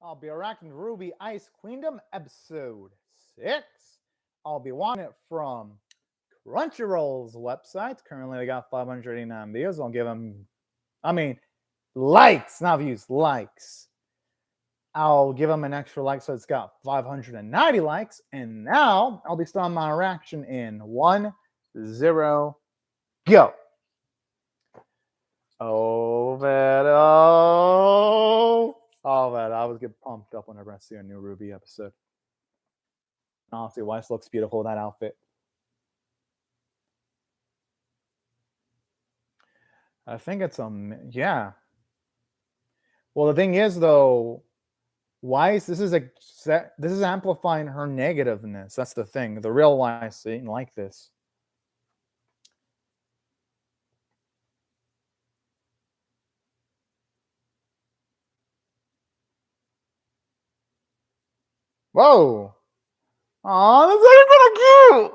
I'll be reacting to RWBY Ice Queendom episode 6. I'll be watching it from Crunchyroll's website. Currently, they got 589 views. I'll give them, likes, not views, likes. I'll give them an extra like, so it's got 590 likes. And now I'll be starting my reaction in 1, 0, go. Oh, man. Oh, man. I always get pumped up whenever I see a new RWBY episode. Honestly, Weiss looks beautiful in that outfit. I think it's yeah. Well, the thing is, though, Weiss, this is amplifying her negativeness. That's the thing. The real Weiss ain't like this. Whoa! Aw, that's kind of cute!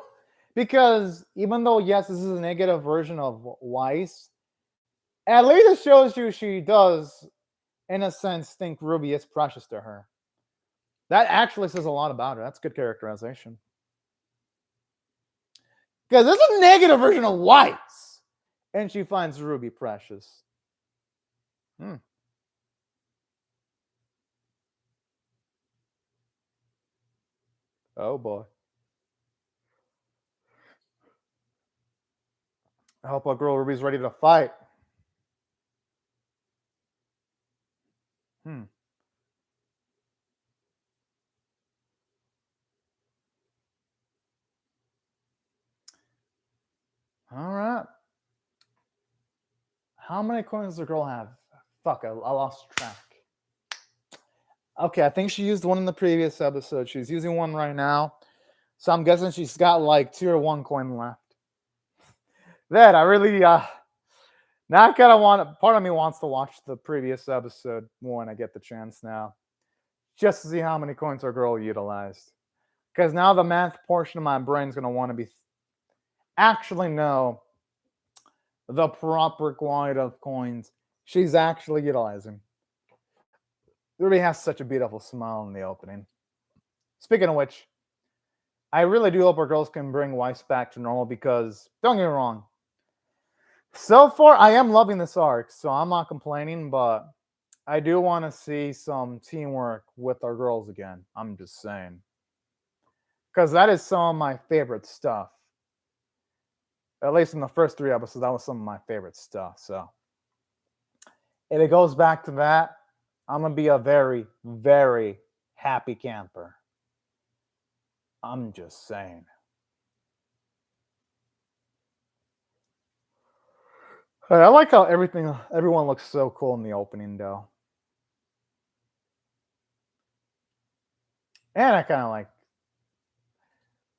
Because even though, yes, this is a negative version of Weiss, at least it shows you she does, in a sense, think RWBY is precious to her. That actually says a lot about her. That's good characterization. Because this is a negative version of Weiss, and she finds RWBY precious. Oh boy. I hope our girl RWBY's ready to fight. All right. How many coins does the girl have? Fuck, I lost track. Okay, I think she used one in the previous episode. She's using one right now. So I'm guessing she's got like 2 or 1 coin left. That I really not gonna want. Part of me wants to watch the previous episode when I get the chance now, just to see how many coins our girl utilized. Because now the math portion of my brain's gonna want to be actually know the proper quantity of coins she's actually utilizing. RWBY has such a beautiful smile in the opening. Speaking of which, I really do hope our girls can bring Weiss back to normal because, don't get me wrong, so far I am loving this arc, so I'm not complaining, but I do want to see some teamwork with our girls again. I'm just saying. Because that is some of my favorite stuff. At least in the first 3 episodes, that was some of my favorite stuff. So if it goes back to that, I'm going to be a very, very happy camper. I'm just saying. I like how everyone looks so cool in the opening, though. And I kind of like,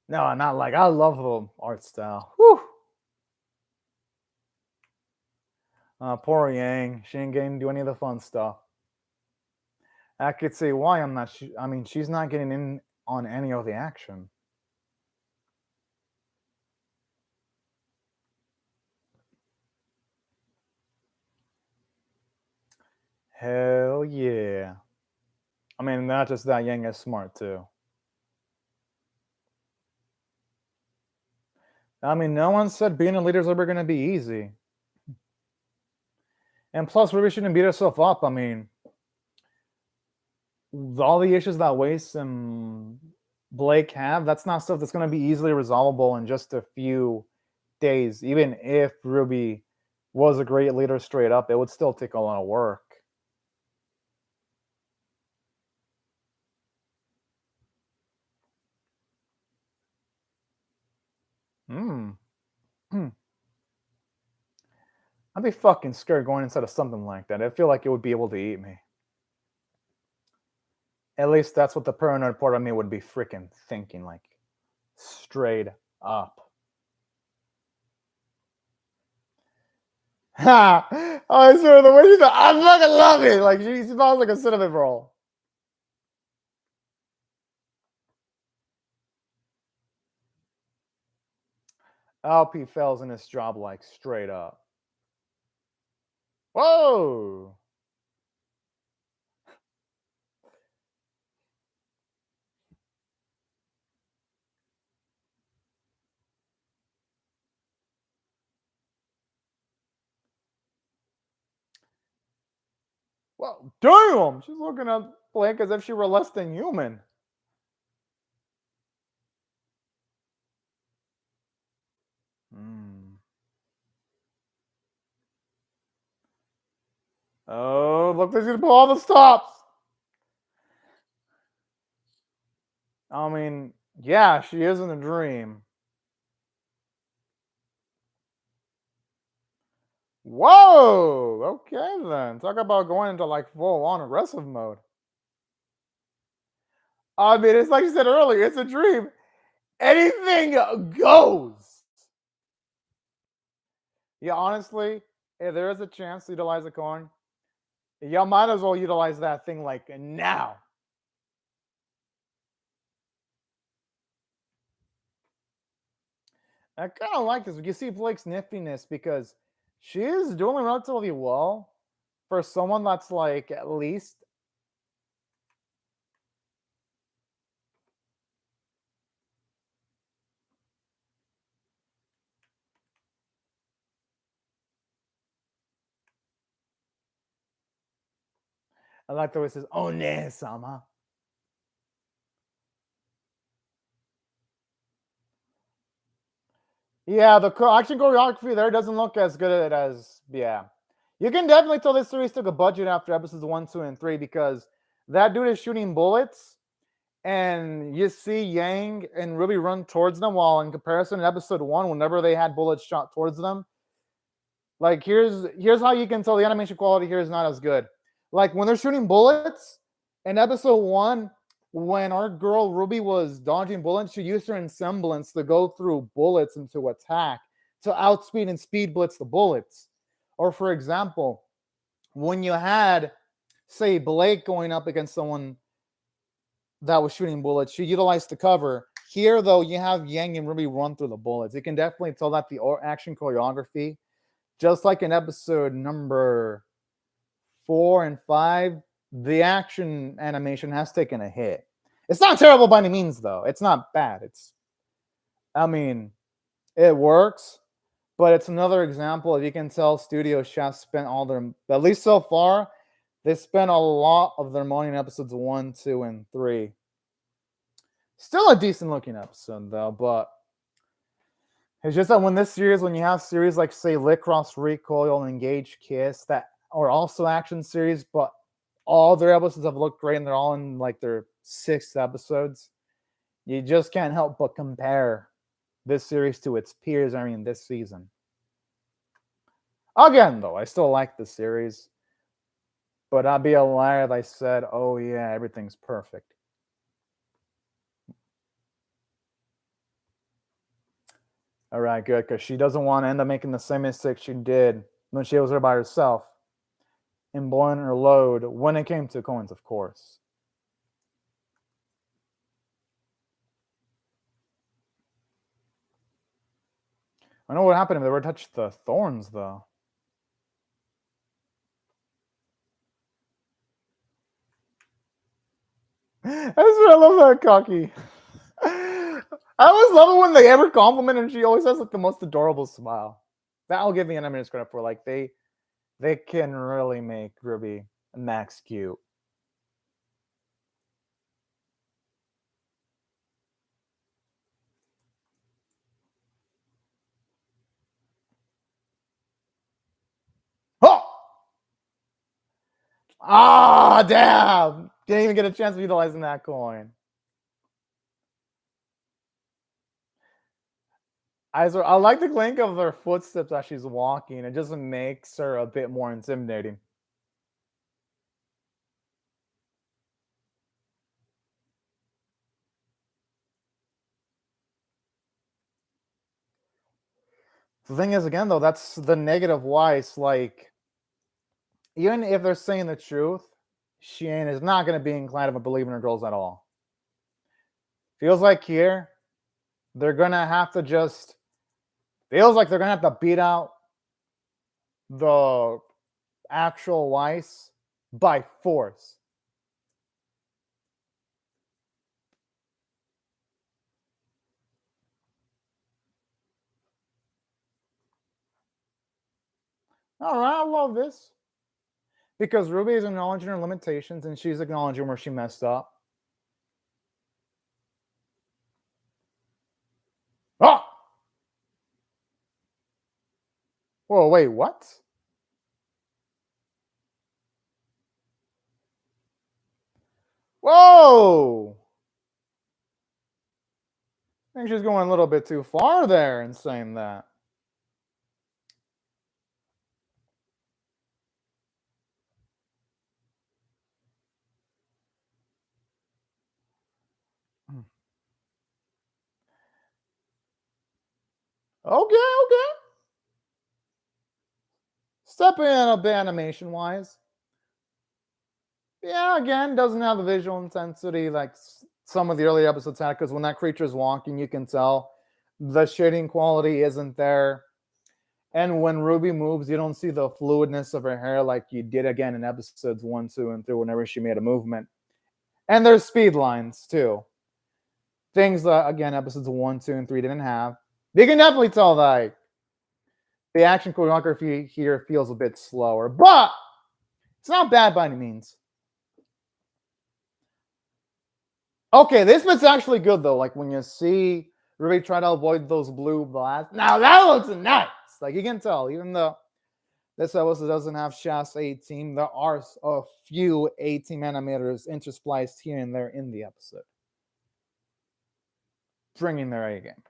no, not like, I love the art style. Whew. Poor Yang. She ain't getting to do any of the fun stuff. I could say why I'm not. She's not getting in on any of the action. Hell yeah. Not just that, Yang is smart too. No one said being a leader is ever going to be easy. And plus, RWBY shouldn't beat herself up. All the issues that Weiss and Blake have, that's not stuff that's going to be easily resolvable in just a few days. Even if RWBY was a great leader straight up, it would still take a lot of work. I'd be fucking scared going inside of something like that. I feel like it would be able to eat me. At least that's what the paranoid part of me would be freaking thinking, like, straight up. Ha! Oh, I swear, the way she's I fucking love it! Like, she smells like a cinnamon roll. LP fails in his job, like, straight up. Whoa! Well, damn! She's looking at Blake as if she were less than human. Hmm. Oh, look, she's gonna pull all the stops. I mean, yeah, she is in a dream. Whoa! Okay then. Talk about going into like full on aggressive mode. I mean, it's like you said earlier, it's a dream. Anything goes. Yeah, honestly, if there is a chance to utilize a coin, you might as well utilize that thing like now. I kind of like this. You see Blake's niftiness because she is doing relatively well for someone that's like at least. I like the way it says, "Oh, ne sama." Yeah, the action choreography there doesn't look as good as yeah. You can definitely tell this series took a budget after episodes 1, 2, and 3 because that dude is shooting bullets, and you see Yang and Ruby run towards them. While in comparison, in episode 1, whenever they had bullets shot towards them, like here's how you can tell the animation quality here is not as good. Like when they're shooting bullets in episode 1, when our girl Ruby was dodging bullets, she used her semblance to go through bullets and to attack, to outspeed and speed blitz the bullets. Or for example, when you had, say, Blake going up against someone that was shooting bullets, she utilized the cover. Here, though, you have Yang and Ruby run through the bullets. You can definitely tell that the action choreography, just like in episode number 4 and 5, the action animation has taken a hit. It's not terrible by any means, though. It's not bad. I mean, it works, but it's another example. If you can tell, Studio Chefs spent all their, at least so far, they spent a lot of their money in episodes 1, 2, and 3. Still a decent looking episode, though, but it's just that when you have series like, say, Licross Recoil and Engage Kiss that are also action series, but all their episodes have looked great and they're all in like their 6 episodes, you just can't help but compare this series to its peers. I mean, this season. Again, though, I still like the series, but I'd be a liar if I said, oh, yeah, everything's perfect. All right, good, because she doesn't want to end up making the same mistake she did when she was there by herself and blowing her load when it came to coins, of course. I know what happened if they were to touch the thorns, though. I love that cocky. I always love it when they ever compliment her, and she always has like the most adorable smile. That I'll give the animators credit for. Like they can really make Ruby and Max cute. Oh! Ah, damn! Didn't even get a chance of utilizing that coin. I like the clink of her footsteps as she's walking. It just makes her a bit more intimidating. The thing is, again, though, that's the negative why it's like, even if they're saying the truth, Shane is not going to be inclined to believe in her girls at all. Feels like here, they're going to have to just, feels like they're going to have to beat out the actual Weiss by force. All right, I love this. Because Ruby is acknowledging her limitations and she's acknowledging where she messed up. Oh! Whoa, wait, what? Whoa! I think she's going a little bit too far there in saying that. Okay. Stepping in a bit animation wise. Yeah, again, doesn't have the visual intensity like some of the early episodes had, because when that creature is walking, you can tell the shading quality isn't there. And when Ruby moves, you don't see the fluidness of her hair like you did again in episodes 1, 2, and 3 whenever she made a movement. And there's speed lines too. Things that, again, episodes 1, 2, and 3 didn't have. You can definitely tell that the action choreography here feels a bit slower, but it's not bad by any means. Okay, this bit's actually good though. Like when you see Ruby try to avoid those blue blasts. Now that looks nice. Like you can tell, even though this episode doesn't have Shaft's A-Team, there are a few A-Team animators interspliced here and there in the episode, bringing their A game.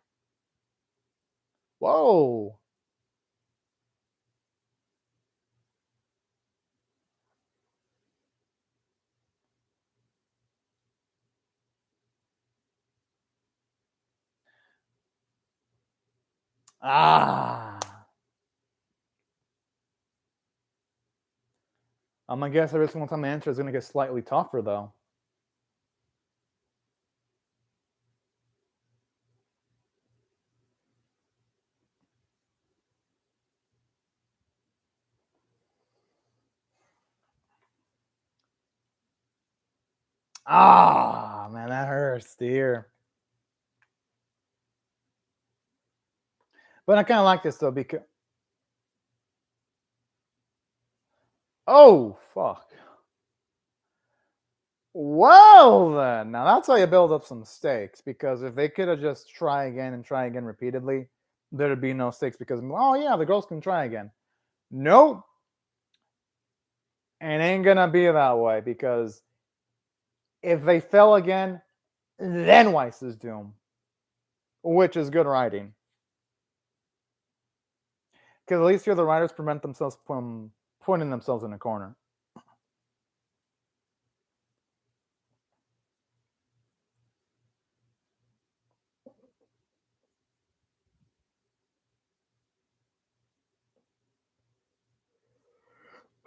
Whoa. Ah. I'm gonna guess every single time I answer is gonna get slightly tougher though. Ah, man, that hurts to hear. But I kind of like this though because. Oh, fuck. Well, then. Now that's how you build up some stakes, because if they could have just try again repeatedly, there'd be no stakes because, oh, yeah, the girls can try again. Nope. It ain't gonna be that way, because if they fail again, then Weiss is doomed, which is good writing. Because at least here the writers prevent themselves from putting themselves in a corner.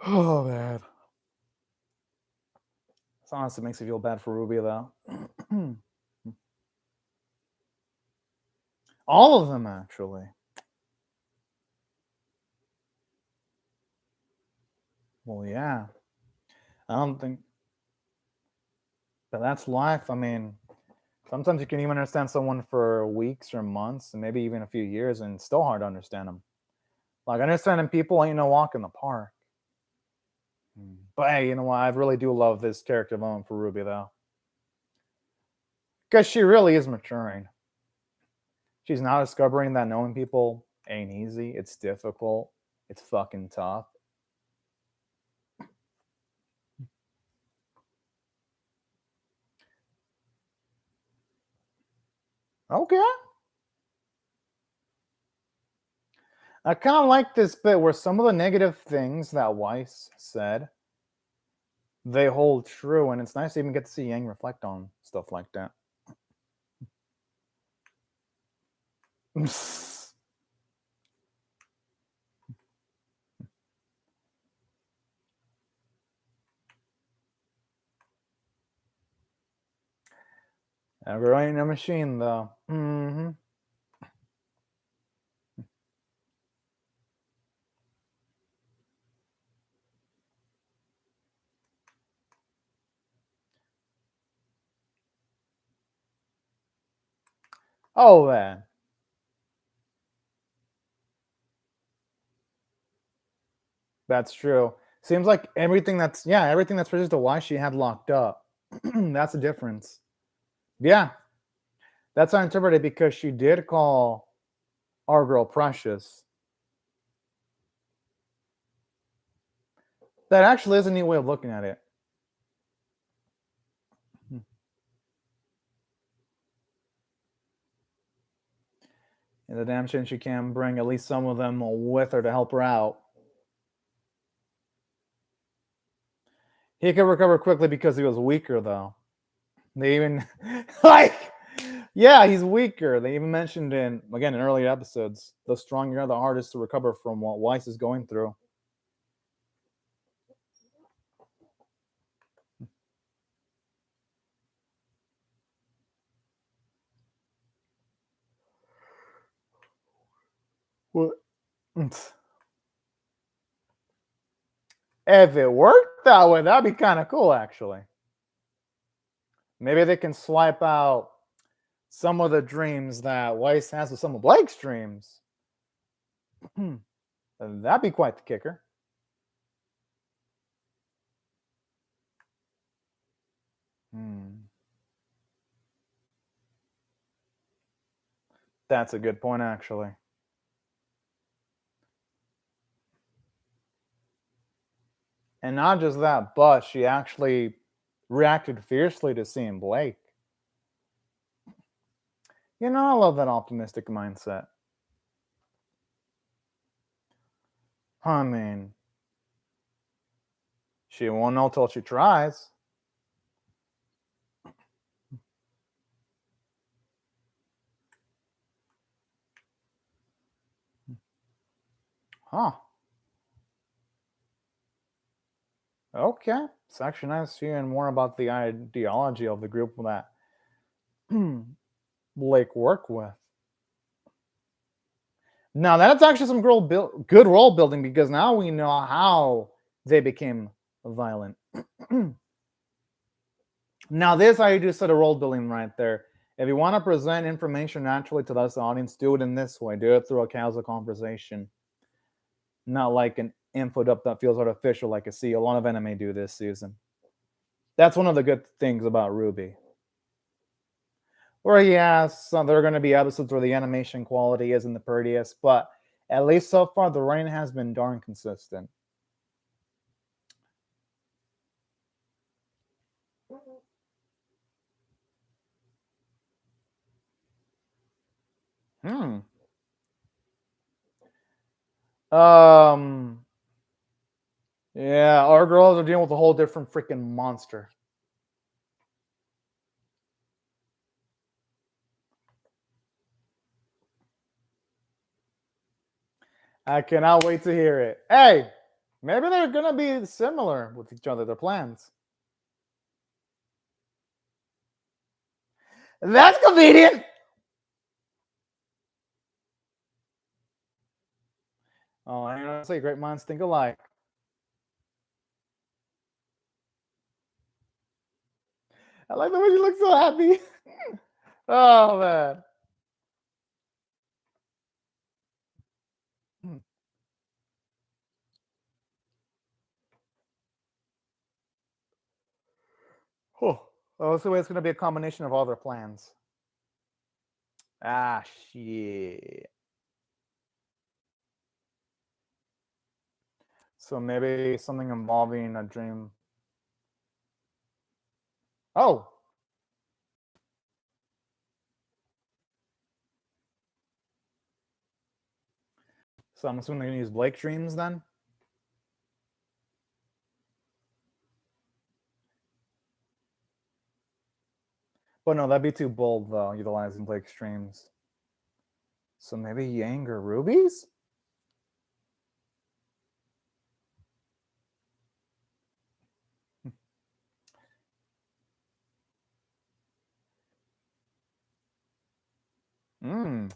Oh, man. This honestly makes me feel bad for Ruby, though. All of them, actually. Well, yeah. I don't think. But that's life. I mean, sometimes you can even understand someone for weeks or months and maybe even a few years, and it's still hard to understand them. Like, understanding people ain't no walk in the park. But hey, you know what? I really do love this character development for Ruby, though. Because she really is maturing. She's now discovering that knowing people ain't easy. It's difficult. It's fucking tough. Okay. I kind of like this bit where some of the negative things that Weiss said, they hold true, and it's nice to even get to see Yang reflect on stuff like that. Never ain't a machine, though. Mm-hmm. Oh, man. That's true. Seems like everything that's related to why she had locked up. That's the difference. Yeah, that's how I interpret it because she did call our girl precious. That actually is a neat way of looking at it. And the damn shame she can bring at least some of them with her to help her out. He could recover quickly because he was weaker, though. They even like, yeah, he's weaker. They even mentioned in earlier episodes, the stronger you are, the hardest to recover from what Weiss is going through. What? If it worked that way, that'd be kind of cool, actually. Maybe they can swipe out some of the dreams that Weiss has with some of Blake's dreams. That'd be quite the kicker. That's a good point, actually. And not just that, but she actually reacted fiercely to seeing Blake. You know, I love that optimistic mindset. I mean, she won't know till she tries. Huh. Okay. It's actually nice hearing more about the ideology of the group that Blake worked with. Now that's actually some good role building because now we know how they became violent. Now this how you do sort of role building right there. If you want to present information naturally to us, the audience, do it in this way. Do it through a casual conversation, not like an info dump that feels artificial, like I see a lot of anime do this season. That's one of the good things about RWBY. Or yes, there are going to be episodes where the animation quality isn't the prettiest, but at least so far, the rain has been darn consistent. Yeah, our girls are dealing with a whole different freaking monster. I cannot wait to hear it. Hey, maybe they're gonna be similar with each other, their plans. That's convenient. Oh, I don't say great minds think alike. I like the way you look so happy. Oh man. Oh, so it's gonna be a combination of all their plans. Ah, shit. So maybe something involving a dream. Oh. So I'm assuming they're gonna use Blake dreams then? But no, that'd be too bold though, utilizing Blake's dreams. So maybe Yang or Ruby's? Okay.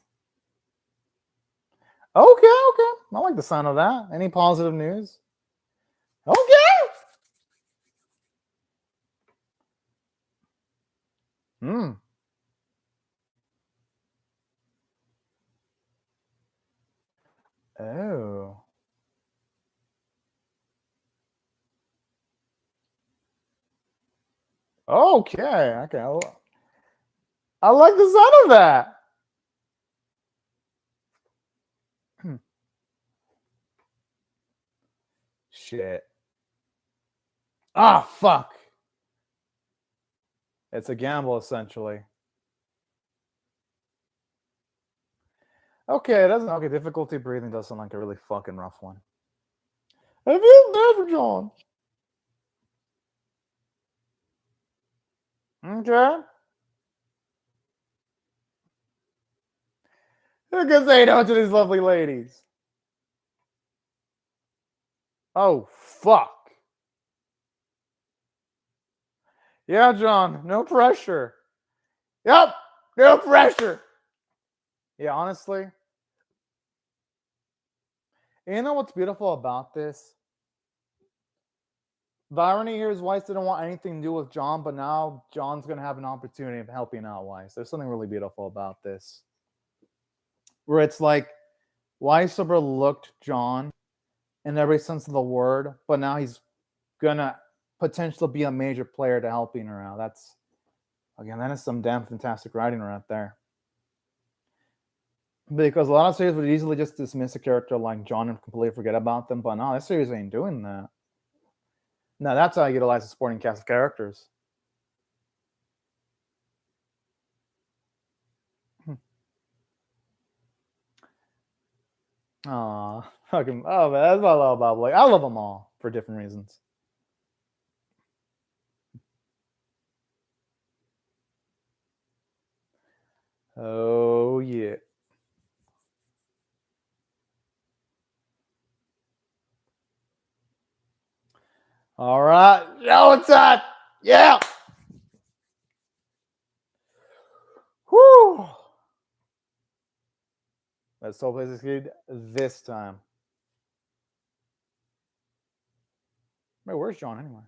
I like the sound of that. Any positive news? Okay. Oh. Okay. I like the sound of that. Shit. Ah, fuck. It's a gamble, essentially. Okay, it doesn't. Okay, difficulty breathing does sound like a really fucking rough one. Have you never, John? Okay. You can say no to these lovely ladies. Oh, fuck. Yeah, John, no pressure. Yep, no pressure. Yeah, honestly, you know what's beautiful about this? The irony here is Weiss didn't want anything to do with John, but now John's going to have an opportunity of helping out Weiss. There's something really beautiful about this. Where it's like Weiss overlooked John in every sense of the word, but now he's going to potentially be a major player to helping her out. That is some damn fantastic writing right there. Because a lot of series would easily just dismiss a character like John and completely forget about them, but no, this series ain't doing that. Now that's how I utilize a supporting cast of characters. Aw, fucking, oh man, that's what I love about Blake. I love them all for different reasons. Oh yeah. All right, now it's on. Yeah. Whoo. Let's hope this is good this time. Wait, where's John anyway?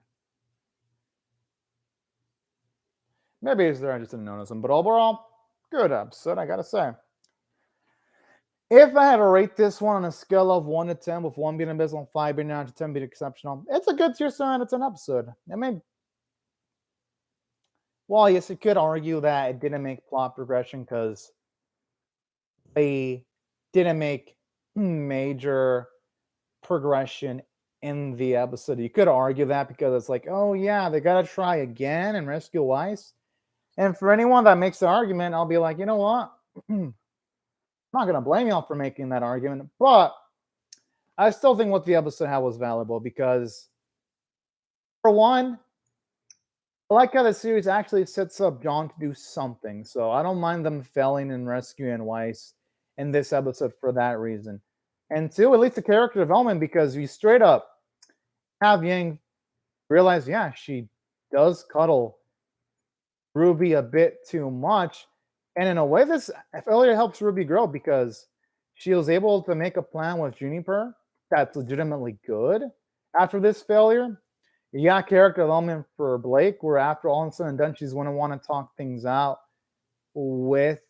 Maybe he's there. I just didn't notice him. But overall, good episode, I gotta say. If I had to rate this one on a scale of 1 to 10, with 1 being abysmal, 5 being average, 10 being exceptional, it's a good tier 7 out of 10 episode. I mean, well, yes, you could argue that it didn't make plot progression because they didn't make major progression in the episode. You could argue that because it's like, oh yeah, they gotta try again and rescue Weiss. And for anyone that makes the argument, I'll be like, you know what? I'm not gonna blame y'all for making that argument, but I still think what the episode had was valuable because, for one, I like how the series actually sets up John to do something. So I don't mind them failing and rescuing Weiss in this episode for that reason. And two, at least the character development, because you straight up have Yang realize, yeah, she does cuddle Ruby a bit too much. And in a way, this failure helps Ruby grow because she was able to make a plan with Juniper that's legitimately good after this failure. You got character development for Blake, where after all is said and done, she's going to want to talk things out with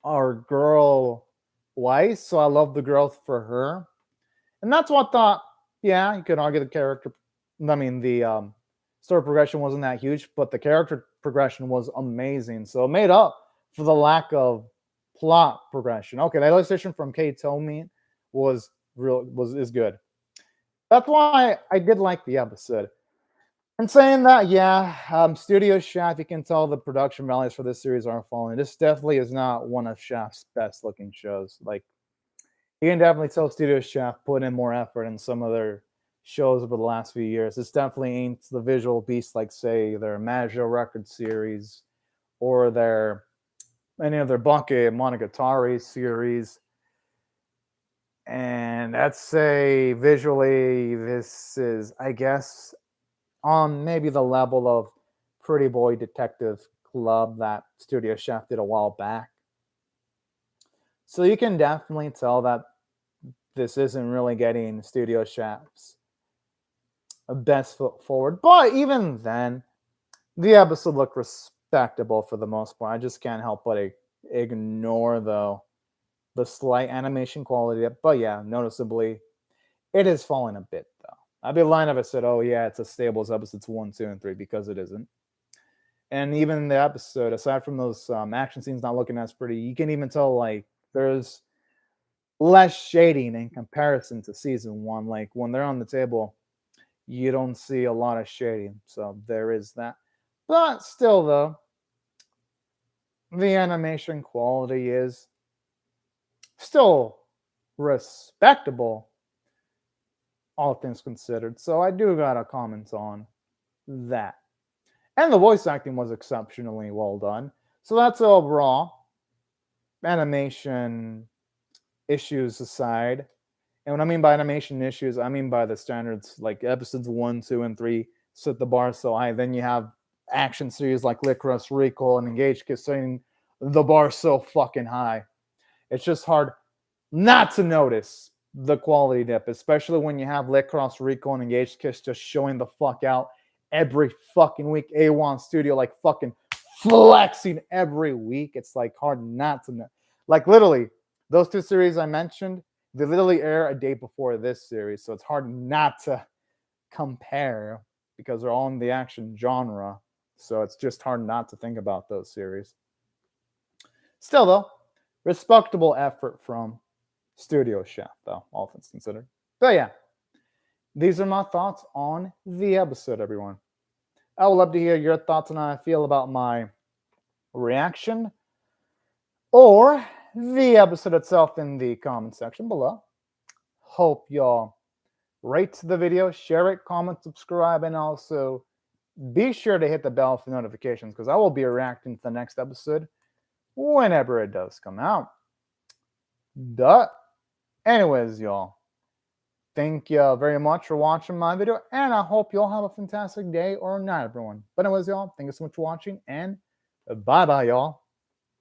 our girl Weiss. So I love the growth for her. And that's what I thought. Yeah, you could argue the character, the story progression wasn't that huge, but the character progression was amazing. So it made up for the lack of plot progression. Okay, the illustration from Kei Tomi is good. That's why I did like the episode. And saying that, yeah, Studio Shaft, you can tell the production values for this series are falling. This definitely is not one of Shaft's best looking shows. Like, you can definitely tell Studio Shaft put in more effort in some of their shows over the last few years. This definitely ain't the visual beast like, say, their Majo record series or any of their Bunke Monogatari series. And I'd say visually, this is, I guess, on maybe the level of Pretty Boy Detective Club that Studio Shaft did a while back. So you can definitely tell that this isn't really getting Studio Shaft's best foot forward. But even then, the episode looked respectable for the most part. I just can't help but ignore, though, the slight animation quality. But yeah, noticeably, it is falling a bit, though. I'd be lying if I said, oh, yeah, it's as stable as episodes 1, 2, and 3, because it isn't. And even in the episode, aside from those action scenes not looking as pretty, you can even tell, like, there's less shading in comparison to season 1. Like, when they're on the table, you don't see a lot of shading. So there is that. But still, though, the animation quality is still respectable, all things considered. So I do got to comment on that. And the voice acting was exceptionally well done. So that's overall. Animation issues aside. And what I mean by animation issues, I mean by the standards, like episodes 1, 2, and 3 set the bar so high. Then you have action series like Licorice, Recall, and Engage Kiss setting the bar so fucking high. It's just hard not to notice the quality dip, especially when you have Licorice, Recall, and Engage Kiss just showing the fuck out every fucking week. A1 Studio like fucking flexing every week. It's like hard not to know. Like literally, those two series I mentioned, they literally air a day before this series, so it's hard not to compare because they're all in the action genre. So it's just hard not to think about those series. Still, though, respectable effort from Studio Chef, though, all things considered. But yeah, these are my thoughts on the episode, everyone. I would love to hear your thoughts on how I feel about my reaction or the episode itself in the comment section below. Hope y'all rate the video, share it, comment, subscribe, and also be sure to hit the bell for notifications because I will be reacting to the next episode whenever it does come out. Anyways, y'all, thank you very much for watching my video, and I hope y'all have a fantastic day or night, everyone. But anyways, y'all, thank you so much for watching, and bye-bye, y'all.